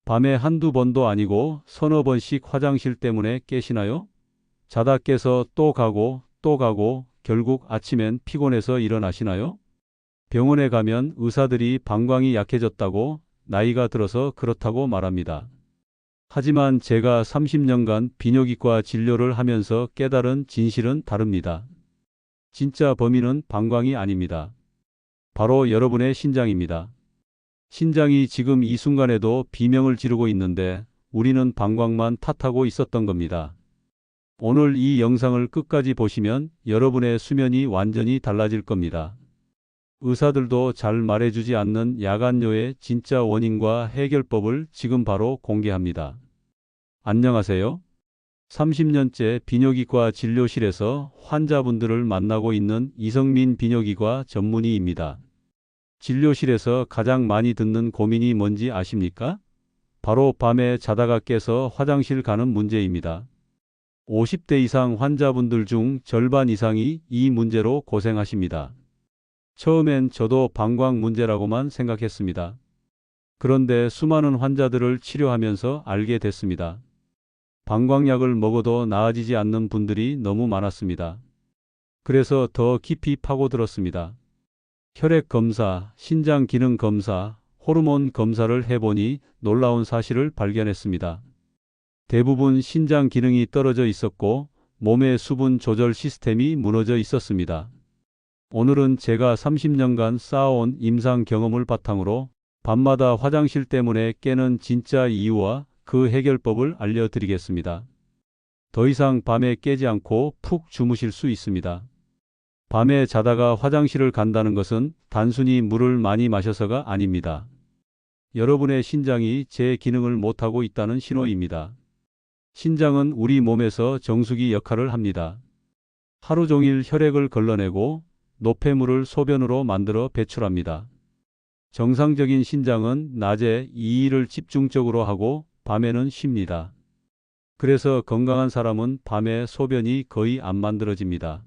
밤에 한두 번도 아니고 서너 번씩 화장실 때문에 깨시나요? 자다 깨서 또 가고 또 가고 결국 아침엔 피곤해서 일어나시나요? 병원에 가면 의사들이 방광이 약해졌다고 나이가 들어서 그렇다고 말합니다. 하지만 제가 30년간 비뇨기과 진료를 하면서 깨달은 진실은 다릅니다. 진짜 범인은 방광이 아닙니다. 바로 여러분의 신장입니다. 신장이 지금 이 순간에도 비명을 지르고 있는데 우리는 방광만 탓하고 있었던 겁니다. 오늘 이 영상을 끝까지 보시면 여러분의 수면이 완전히 달라질 겁니다. 의사들도 잘 말해주지 않는 야간뇨의 진짜 원인과 해결법을 지금 바로 공개합니다. 안녕하세요. 30년째 비뇨기과 진료실에서 환자분들을 만나고 있는 이성민 비뇨기과 전문의입니다. 진료실에서 가장 많이 듣는 고민이 뭔지 아십니까? 바로 밤에 자다가 깨서 화장실 가는 문제입니다. 50대 이상 환자분들 중 절반 이상이 이 문제로 고생하십니다. 처음엔 저도 방광 문제라고만 생각했습니다. 그런데 수많은 환자들을 치료하면서 알게 됐습니다. 방광약을 먹어도 나아지지 않는 분들이 너무 많았습니다. 그래서 더 깊이 파고들었습니다. 혈액 검사, 신장 기능 검사, 호르몬 검사를 해보니 놀라운 사실을 발견했습니다. 대부분 신장 기능이 떨어져 있었고 몸의 수분 조절 시스템이 무너져 있었습니다. 오늘은 제가 30년간 쌓아온 임상 경험을 바탕으로 밤마다 화장실 때문에 깨는 진짜 이유와 그 해결법을 알려드리겠습니다. 더 이상 밤에 깨지 않고 푹 주무실 수 있습니다. 밤에 자다가 화장실을 간다는 것은 단순히 물을 많이 마셔서가 아닙니다. 여러분의 신장이 제 기능을 못하고 있다는 신호입니다. 신장은 우리 몸에서 정수기 역할을 합니다. 하루 종일 혈액을 걸러내고 노폐물을 소변으로 만들어 배출합니다. 정상적인 신장은 낮에 이 일을 집중적으로 하고 밤에는 쉽니다. 그래서 건강한 사람은 밤에 소변이 거의 안 만들어집니다.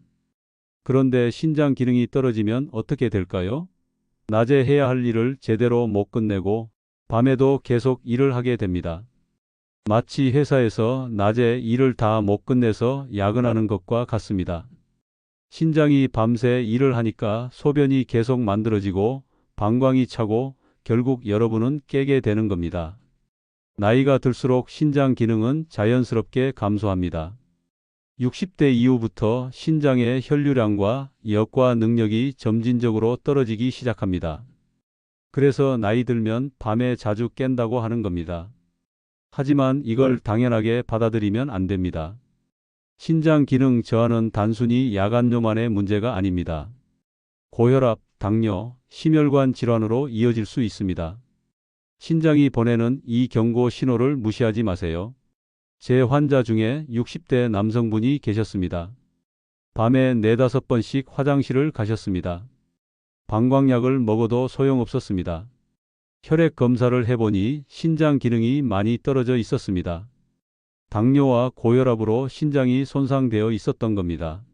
그런데 신장 기능이 떨어지면 어떻게 될까요? 낮에 해야 할 일을 제대로 못 끝내고 밤에도 계속 일을 하게 됩니다. 마치 회사에서 낮에 일을 다 못 끝내서 야근하는 것과 같습니다. 신장이 밤새 일을 하니까 소변이 계속 만들어지고 방광이 차고 결국 여러분은 깨게 되는 겁니다. 나이가 들수록 신장 기능은 자연스럽게 감소합니다. 60대 이후부터 신장의 혈류량과 역과 능력이 점진적으로 떨어지기 시작합니다. 그래서 나이 들면 밤에 자주 깬다고 하는 겁니다. 하지만 이걸 당연하게 받아들이면 안 됩니다. 신장 기능 저하는 단순히 야간뇨만의 문제가 아닙니다. 고혈압, 당뇨, 심혈관 질환으로 이어질 수 있습니다. 신장이 보내는 이 경고 신호를 무시하지 마세요. 제 환자 중에 60대 남성분이 계셨습니다. 밤에 4~5번씩 화장실을 가셨습니다. 방광약을 먹어도 소용없었습니다. 혈액 검사를 해보니 신장 기능이 많이 떨어져 있었습니다. 당뇨와 고혈압으로 신장이 손상되어 있었던 겁니다.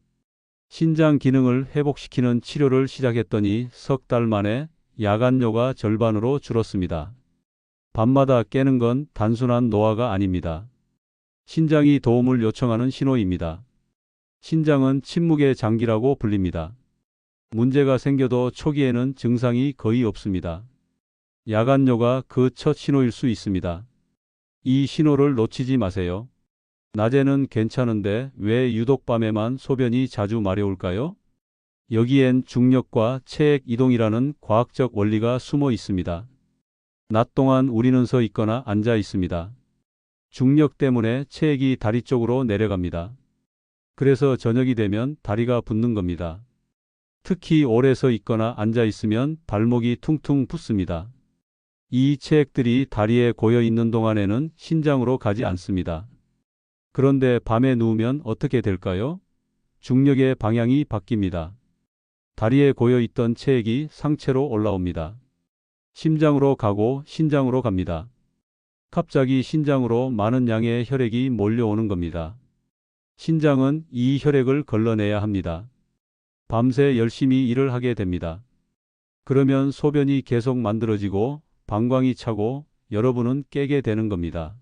신장 기능을 회복시키는 치료를 시작했더니 석 달 만에 야간뇨가 절반으로 줄었습니다. 밤마다 깨는 건 단순한 노화가 아닙니다. 신장이 도움을 요청하는 신호입니다. 신장은 침묵의 장기라고 불립니다. 문제가 생겨도 초기에는 증상이 거의 없습니다. 야간뇨가 그 첫 신호일 수 있습니다. 이 신호를 놓치지 마세요. 낮에는 괜찮은데 왜 유독 밤에만 소변이 자주 마려울까요? 여기엔 중력과 체액 이동이라는 과학적 원리가 숨어 있습니다. 낮 동안 우리는 서 있거나 앉아 있습니다. 중력 때문에 체액이 다리 쪽으로 내려갑니다. 그래서 저녁이 되면 다리가 붓는 겁니다. 특히 오래 서 있거나 앉아 있으면 발목이 퉁퉁 붓습니다. 이 체액들이 다리에 고여 있는 동안에는 신장으로 가지 않습니다. 그런데 밤에 누우면 어떻게 될까요? 중력의 방향이 바뀝니다. 다리에 고여 있던 체액이 상체로 올라옵니다. 심장으로 가고 신장으로 갑니다. 갑자기 신장으로 많은 양의 혈액이 몰려오는 겁니다. 신장은 이 혈액을 걸러내야 합니다. 밤새 열심히 일을 하게 됩니다. 그러면 소변이 계속 만들어지고 방광이 차고 여러분은 깨게 되는 겁니다.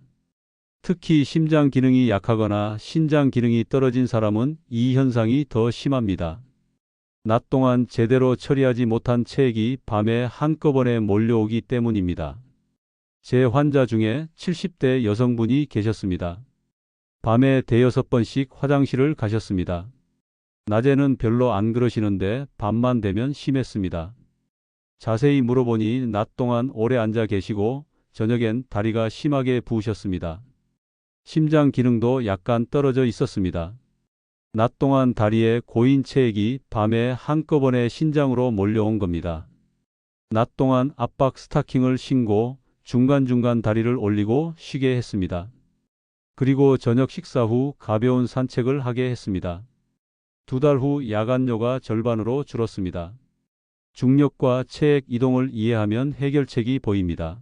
특히 심장 기능이 약하거나 신장 기능이 떨어진 사람은 이 현상이 더 심합니다. 낮 동안 제대로 처리하지 못한 체액이 밤에 한꺼번에 몰려오기 때문입니다. 제 환자 중에 70대 여성분이 계셨습니다. 밤에 대여섯 번씩 화장실을 가셨습니다. 낮에는 별로 안 그러시는데 밤만 되면 심했습니다. 자세히 물어보니 낮 동안 오래 앉아 계시고 저녁엔 다리가 심하게 부으셨습니다. 심장 기능도 약간 떨어져 있었습니다. 낮 동안 다리에 고인 체액이 밤에 한꺼번에 신장으로 몰려온 겁니다. 낮 동안 압박 스타킹을 신고 중간중간 다리를 올리고 쉬게 했습니다. 그리고 저녁 식사 후 가벼운 산책을 하게 했습니다. 2달 후 야간뇨가 절반으로 줄었습니다. 중력과 체액 이동을 이해하면 해결책이 보입니다.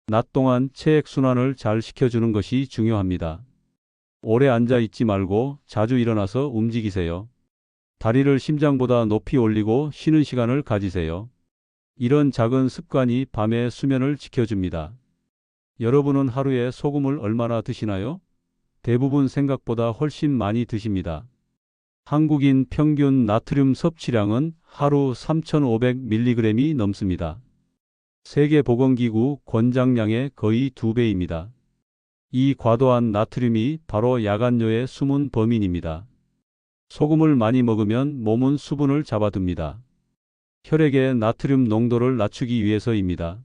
낮 동안 체액 순환을 잘 시켜주는 것이 중요합니다. 오래 앉아 있지 말고 자주 일어나서 움직이세요. 다리를 심장보다 높이 올리고 쉬는 시간을 가지세요. 이런 작은 습관이 밤의 수면을 지켜줍니다. 여러분은 하루에 소금을 얼마나 드시나요? 대부분 생각보다 훨씬 많이 드십니다. 한국인 평균 나트륨 섭취량은 하루 3,500mg이 넘습니다. 세계보건기구 권장량의 거의 2배입니다. 이 과도한 나트륨이 바로 야간뇨의 숨은 범인입니다. 소금을 많이 먹으면 몸은 수분을 잡아둡니다. 혈액의 나트륨 농도를 낮추기 위해서입니다.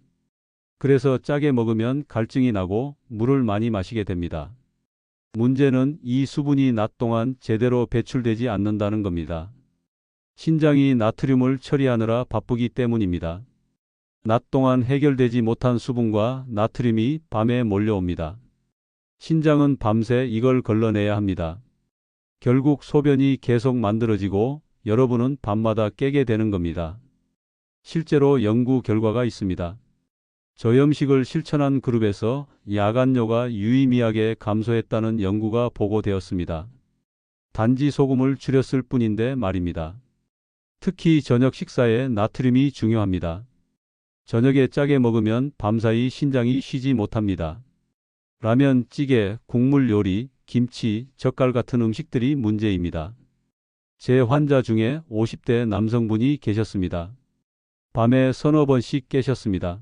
그래서 짜게 먹으면 갈증이 나고 물을 많이 마시게 됩니다. 문제는 이 수분이 낮 동안 제대로 배출되지 않는다는 겁니다. 신장이 나트륨을 처리하느라 바쁘기 때문입니다. 낮 동안 해결되지 못한 수분과 나트륨이 밤에 몰려옵니다. 신장은 밤새 이걸 걸러내야 합니다. 결국 소변이 계속 만들어지고 여러분은 밤마다 깨게 되는 겁니다. 실제로 연구 결과가 있습니다. 저염식을 실천한 그룹에서 야간뇨가 유의미하게 감소했다는 연구가 보고되었습니다. 단지 소금을 줄였을 뿐인데 말입니다. 특히 저녁 식사에 나트륨이 중요합니다. 저녁에 짜게 먹으면 밤사이 신장이 쉬지 못합니다. 라면, 찌개, 국물 요리, 김치, 젓갈 같은 음식들이 문제입니다. 제 환자 중에 50대 남성분이 계셨습니다. 밤에 서너 번씩 깨셨습니다.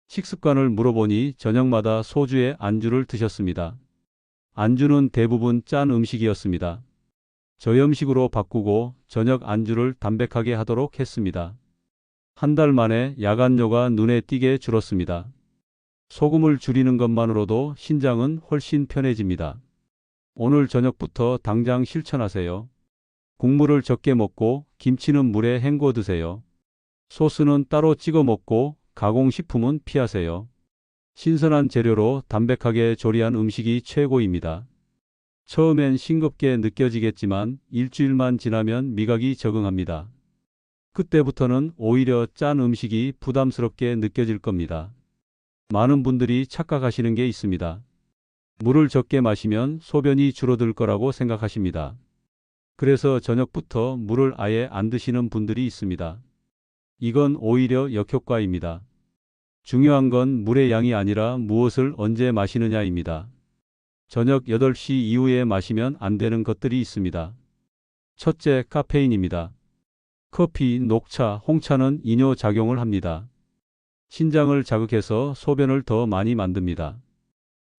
식습관을 물어보니 저녁마다 소주에 안주를 드셨습니다. 안주는 대부분 짠 음식이었습니다. 저염식으로 바꾸고 저녁 안주를 담백하게 하도록 했습니다. 한 달 만에 야간뇨가 눈에 띄게 줄었습니다. 소금을 줄이는 것만으로도 신장은 훨씬 편해집니다. 오늘 저녁부터 당장 실천하세요. 국물을 적게 먹고 김치는 물에 헹궈 드세요. 소스는 따로 찍어 먹고 가공식품은 피하세요. 신선한 재료로 담백하게 조리한 음식이 최고입니다. 처음엔 싱겁게 느껴지겠지만 일주일만 지나면 미각이 적응합니다. 그때부터는 오히려 짠 음식이 부담스럽게 느껴질 겁니다. 많은 분들이 착각하시는 게 있습니다. 물을 적게 마시면 소변이 줄어들 거라고 생각하십니다. 그래서 저녁부터 물을 아예 안 드시는 분들이 있습니다. 이건 오히려 역효과입니다. 중요한 건 물의 양이 아니라 무엇을 언제 마시느냐입니다. 저녁 8시 이후에 마시면 안 되는 것들이 있습니다. 첫째, 카페인입니다. 커피, 녹차, 홍차는 이뇨 작용을 합니다. 신장을 자극해서 소변을 더 많이 만듭니다.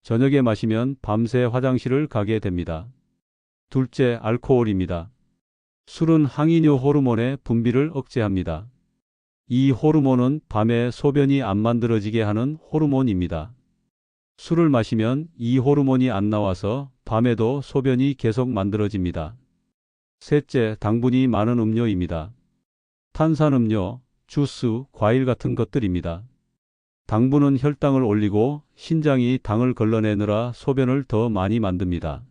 저녁에 마시면 밤새 화장실을 가게 됩니다. 둘째, 알코올입니다. 술은 항이뇨 호르몬의 분비를 억제합니다. 이 호르몬은 밤에 소변이 안 만들어지게 하는 호르몬입니다. 술을 마시면 이 호르몬이 안 나와서 밤에도 소변이 계속 만들어집니다. 셋째, 당분이 많은 음료입니다. 탄산음료, 주스, 과일 같은 것들입니다. 당분은 혈당을 올리고 신장이 당을 걸러내느라 소변을 더 많이 만듭니다.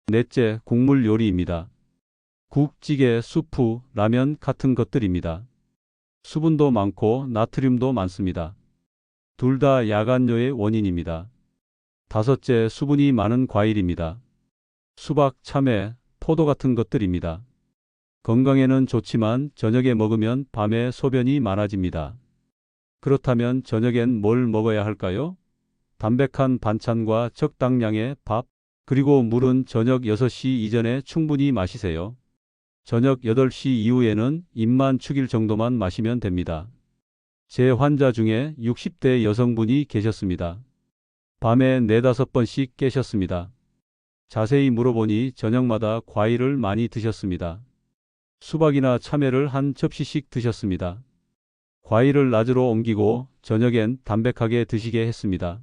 넷째, 국물 요리입니다. 국, 찌개, 수프, 라면 같은 것들입니다. 수분도 많고 나트륨도 많습니다. 둘 다 야간뇨의 원인입니다. 다섯째, 수분이 많은 과일입니다. 수박, 참외, 포도 같은 것들입니다. 건강에는 좋지만 저녁에 먹으면 밤에 소변이 많아집니다. 그렇다면 저녁엔 뭘 먹어야 할까요? 담백한 반찬과 적당량의 밥, 그리고 물은 저녁 6시 이전에 충분히 마시세요. 저녁 8시 이후에는 입만 축일 정도만 마시면 됩니다. 제 환자 중에 60대 여성분이 계셨습니다. 밤에 4~5번씩 깨셨습니다. 자세히 물어보니 저녁마다 과일을 많이 드셨습니다. 수박이나 참외를 한 접시씩 드셨습니다. 과일을 낮으로 옮기고 저녁엔 담백하게 드시게 했습니다.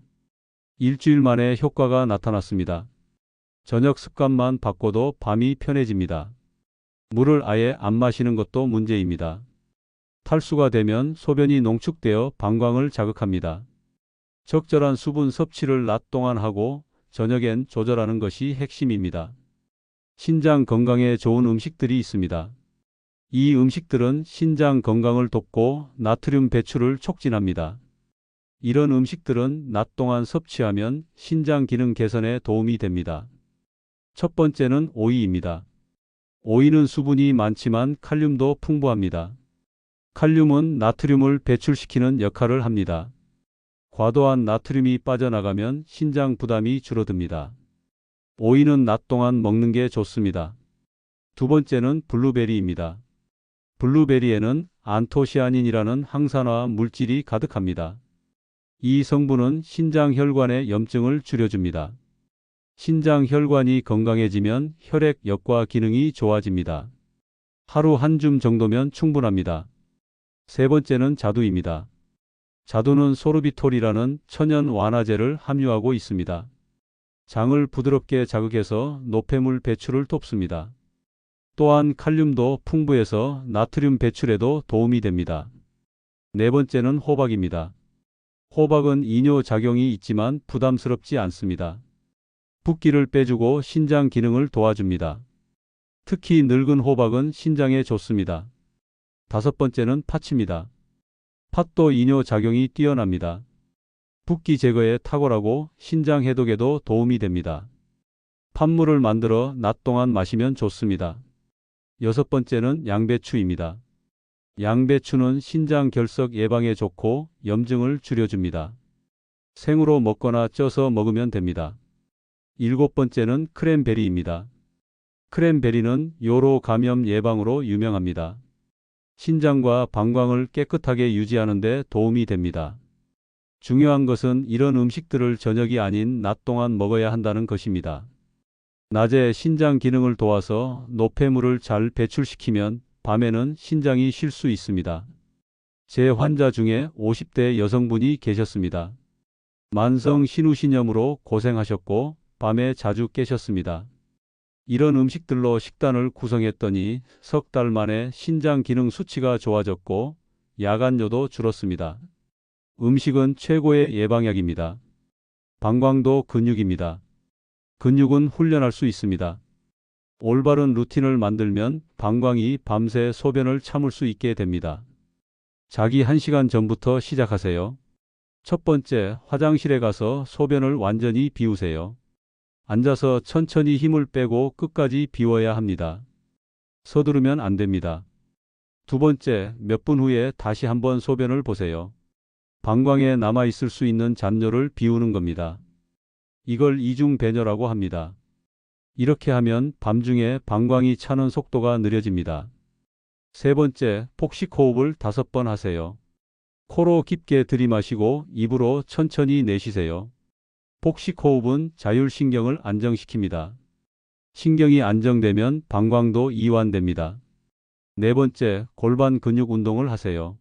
일주일 만에 효과가 나타났습니다. 저녁 습관만 바꿔도 밤이 편해집니다. 물을 아예 안 마시는 것도 문제입니다. 탈수가 되면 소변이 농축되어 방광을 자극합니다. 적절한 수분 섭취를 낮 동안 하고 저녁엔 조절하는 것이 핵심입니다. 신장 건강에 좋은 음식들이 있습니다. 이 음식들은 신장 건강을 돕고 나트륨 배출을 촉진합니다. 이런 음식들은 낮 동안 섭취하면 신장 기능 개선에 도움이 됩니다. 첫 번째는 오이입니다. 오이는 수분이 많지만 칼륨도 풍부합니다. 칼륨은 나트륨을 배출시키는 역할을 합니다. 과도한 나트륨이 빠져나가면 신장 부담이 줄어듭니다. 오이는 낮 동안 먹는 게 좋습니다. 두 번째는 블루베리입니다. 블루베리에는 안토시아닌이라는 항산화 물질이 가득합니다. 이 성분은 신장 혈관의 염증을 줄여줍니다. 신장 혈관이 건강해지면 혈액역과 기능이 좋아집니다. 하루 한 줌 정도면 충분합니다. 세 번째는 자두입니다. 자두는 소르비톨이라는 천연 완화제를 함유하고 있습니다. 장을 부드럽게 자극해서 노폐물 배출을 돕습니다. 또한 칼륨도 풍부해서 나트륨 배출에도 도움이 됩니다. 네 번째는 호박입니다. 호박은 이뇨작용이 있지만 부담스럽지 않습니다. 붓기를 빼주고 신장 기능을 도와줍니다. 특히 늙은 호박은 신장에 좋습니다. 다섯 번째는 팥입니다. 팥도 이뇨작용이 뛰어납니다. 붓기 제거에 탁월하고 신장 해독에도 도움이 됩니다. 팥물을 만들어 낮 동안 마시면 좋습니다. 여섯 번째는 양배추입니다. 양배추는 신장 결석 예방에 좋고 염증을 줄여줍니다. 생으로 먹거나 쪄서 먹으면 됩니다. 일곱 번째는 크랜베리입니다. 크랜베리는 요로 감염 예방으로 유명합니다. 신장과 방광을 깨끗하게 유지하는 데 도움이 됩니다. 중요한 것은 이런 음식들을 저녁이 아닌 낮 동안 먹어야 한다는 것입니다. 낮에 신장 기능을 도와서 노폐물을 잘 배출시키면 밤에는 신장이 쉴 수 있습니다. 제 환자 중에 50대 여성분이 계셨습니다. 만성 신우신염으로 고생하셨고 밤에 자주 깨셨습니다. 이런 음식들로 식단을 구성했더니 석 달 만에 신장 기능 수치가 좋아졌고 야간뇨도 줄었습니다. 음식은 최고의 예방약입니다. 방광도 근육입니다. 근육은 훈련할 수 있습니다. 올바른 루틴을 만들면 방광이 밤새 소변을 참을 수 있게 됩니다. 자기 1시간 전부터 시작하세요. 첫 번째, 화장실에 가서 소변을 완전히 비우세요. 앉아서 천천히 힘을 빼고 끝까지 비워야 합니다. 서두르면 안 됩니다. 두 번째, 몇 분 후에 다시 한번 소변을 보세요. 방광에 남아있을 수 있는 잔뇨를 비우는 겁니다. 이걸 이중배뇨라고 합니다. 이렇게 하면 밤중에 방광이 차는 속도가 느려집니다. 세 번째, 폭식호흡을 5번 하세요. 코로 깊게 들이마시고 입으로 천천히 내쉬세요. 폭식호흡은 자율신경을 안정시킵니다. 신경이 안정되면 방광도 이완됩니다. 네 번째, 골반 근육 운동을 하세요.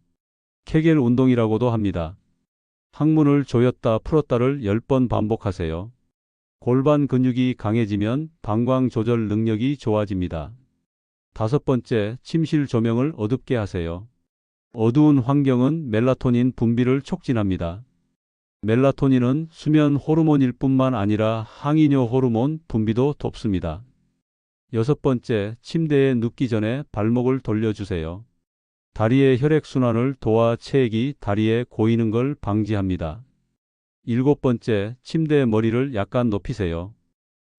케겔 운동이라고도 합니다. 항문을 조였다 풀었다를 10번 반복하세요. 골반 근육이 강해지면 방광 조절 능력이 좋아집니다. 다섯 번째, 침실 조명을 어둡게 하세요. 어두운 환경은 멜라토닌 분비를 촉진합니다. 멜라토닌은 수면 호르몬일 뿐만 아니라 항이뇨 호르몬 분비도 돕습니다. 여섯 번째, 침대에 눕기 전에 발목을 돌려주세요. 다리의 혈액순환을 도와 체액이 다리에 고이는 걸 방지합니다. 일곱 번째, 침대의 머리를 약간 높이세요.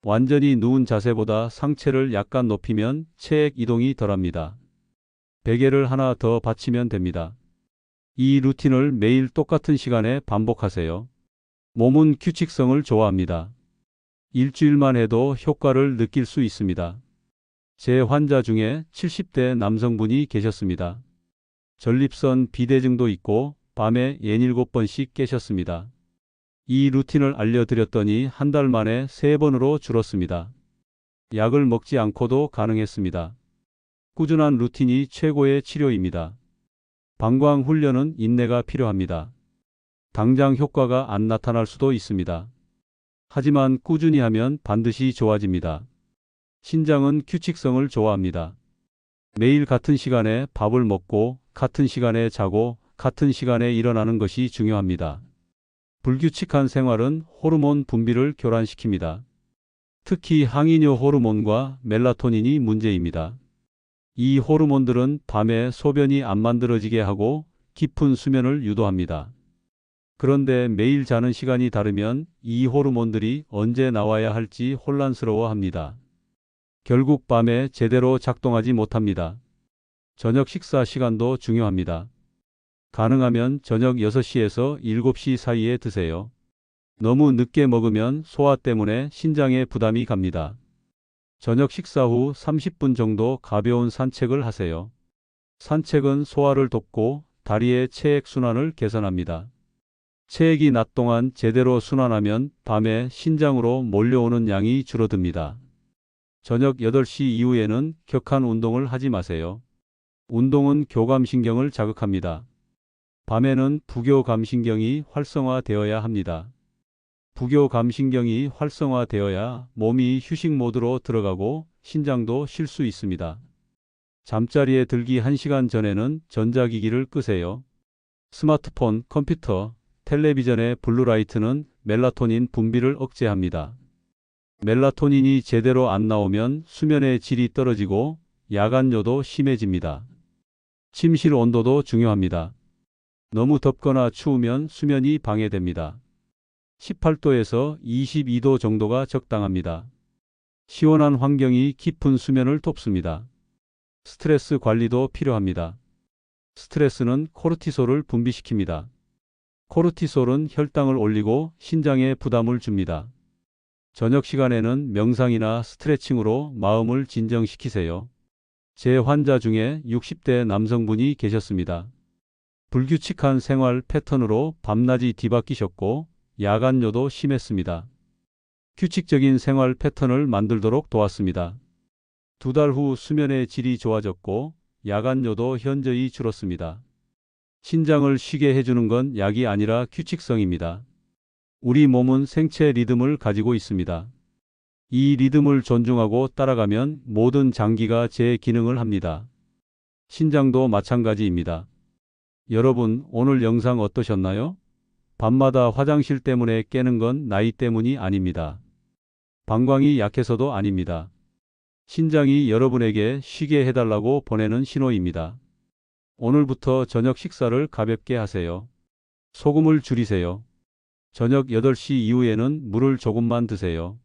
완전히 누운 자세보다 상체를 약간 높이면 체액 이동이 덜합니다. 베개를 하나 더 받치면 됩니다. 이 루틴을 매일 똑같은 시간에 반복하세요. 몸은 규칙성을 좋아합니다. 일주일만 해도 효과를 느낄 수 있습니다. 제 환자 중에 70대 남성분이 계셨습니다. 전립선 비대증도 있고 밤에 67번씩 깨셨습니다. 이 루틴을 알려드렸더니 한 달 만에 3번으로 줄었습니다. 약을 먹지 않고도 가능했습니다. 꾸준한 루틴이 최고의 치료입니다. 방광 훈련은 인내가 필요합니다. 당장 효과가 안 나타날 수도 있습니다. 하지만 꾸준히 하면 반드시 좋아집니다. 신장은 규칙성을 좋아합니다. 매일 같은 시간에 밥을 먹고 같은 시간에 자고 같은 시간에 일어나는 것이 중요합니다. 불규칙한 생활은 호르몬 분비를 교란시킵니다. 특히 항이뇨 호르몬과 멜라토닌이 문제입니다. 이 호르몬들은 밤에 소변이 안 만들어지게 하고 깊은 수면을 유도합니다. 그런데 매일 자는 시간이 다르면 이 호르몬들이 언제 나와야 할지 혼란스러워합니다. 결국 밤에 제대로 작동하지 못합니다. 저녁 식사 시간도 중요합니다. 가능하면 저녁 6시에서 7시 사이에 드세요. 너무 늦게 먹으면 소화 때문에 신장에 부담이 갑니다. 저녁 식사 후 30분 정도 가벼운 산책을 하세요. 산책은 소화를 돕고 다리의 체액 순환을 개선합니다. 체액이 낮 동안 제대로 순환하면 밤에 신장으로 몰려오는 양이 줄어듭니다. 저녁 8시 이후에는 격한 운동을 하지 마세요. 운동은 교감신경을 자극합니다. 밤에는 부교감신경이 활성화되어야 합니다. 부교감신경이 활성화되어야 몸이 휴식 모드로 들어가고 신장도 쉴 수 있습니다. 잠자리에 들기 1시간 전에는 전자기기를 끄세요. 스마트폰, 컴퓨터, 텔레비전의 블루라이트는 멜라토닌 분비를 억제합니다. 멜라토닌이 제대로 안 나오면 수면의 질이 떨어지고 야간뇨도 심해집니다. 침실 온도도 중요합니다. 너무 덥거나 추우면 수면이 방해됩니다. 18도에서 22도 정도가 적당합니다. 시원한 환경이 깊은 수면을 돕습니다. 스트레스 관리도 필요합니다. 스트레스는 코르티솔을 분비시킵니다. 코르티솔은 혈당을 올리고 신장에 부담을 줍니다. 저녁 시간에는 명상이나 스트레칭으로 마음을 진정시키세요. 제 환자 중에 60대 남성분이 계셨습니다. 불규칙한 생활 패턴으로 밤낮이 뒤바뀌셨고 야간뇨도 심했습니다. 규칙적인 생활 패턴을 만들도록 도왔습니다. 2달 후 수면의 질이 좋아졌고 야간뇨도 현저히 줄었습니다. 신장을 쉬게 해주는 건 약이 아니라 규칙성입니다. 우리 몸은 생체 리듬을 가지고 있습니다. 이 리듬을 존중하고 따라가면 모든 장기가 제 기능을 합니다. 신장도 마찬가지입니다. 여러분, 오늘 영상 어떠셨나요? 밤마다 화장실 때문에 깨는 건 나이 때문이 아닙니다. 방광이 약해서도 아닙니다. 신장이 여러분에게 쉬게 해달라고 보내는 신호입니다. 오늘부터 저녁 식사를 가볍게 하세요. 소금을 줄이세요. 저녁 8시 이후에는 물을 조금만 드세요.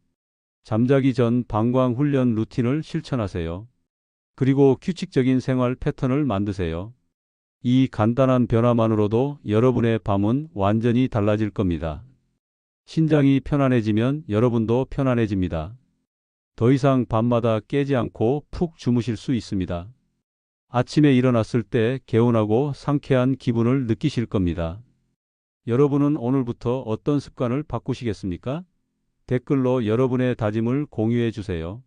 잠자기 전 방광 훈련 루틴을 실천하세요. 그리고 규칙적인 생활 패턴을 만드세요. 이 간단한 변화만으로도 여러분의 밤은 완전히 달라질 겁니다. 신장이 편안해지면 여러분도 편안해집니다. 더 이상 밤마다 깨지 않고 푹 주무실 수 있습니다. 아침에 일어났을 때 개운하고 상쾌한 기분을 느끼실 겁니다. 여러분은 오늘부터 어떤 습관을 바꾸시겠습니까? 댓글로 여러분의 다짐을 공유해 주세요.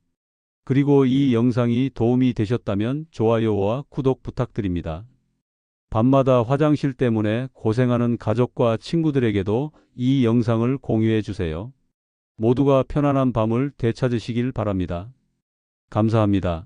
그리고 이 영상이 도움이 되셨다면 좋아요와 구독 부탁드립니다. 밤마다 화장실 때문에 고생하는 가족과 친구들에게도 이 영상을 공유해 주세요. 모두가 편안한 밤을 되찾으시길 바랍니다. 감사합니다.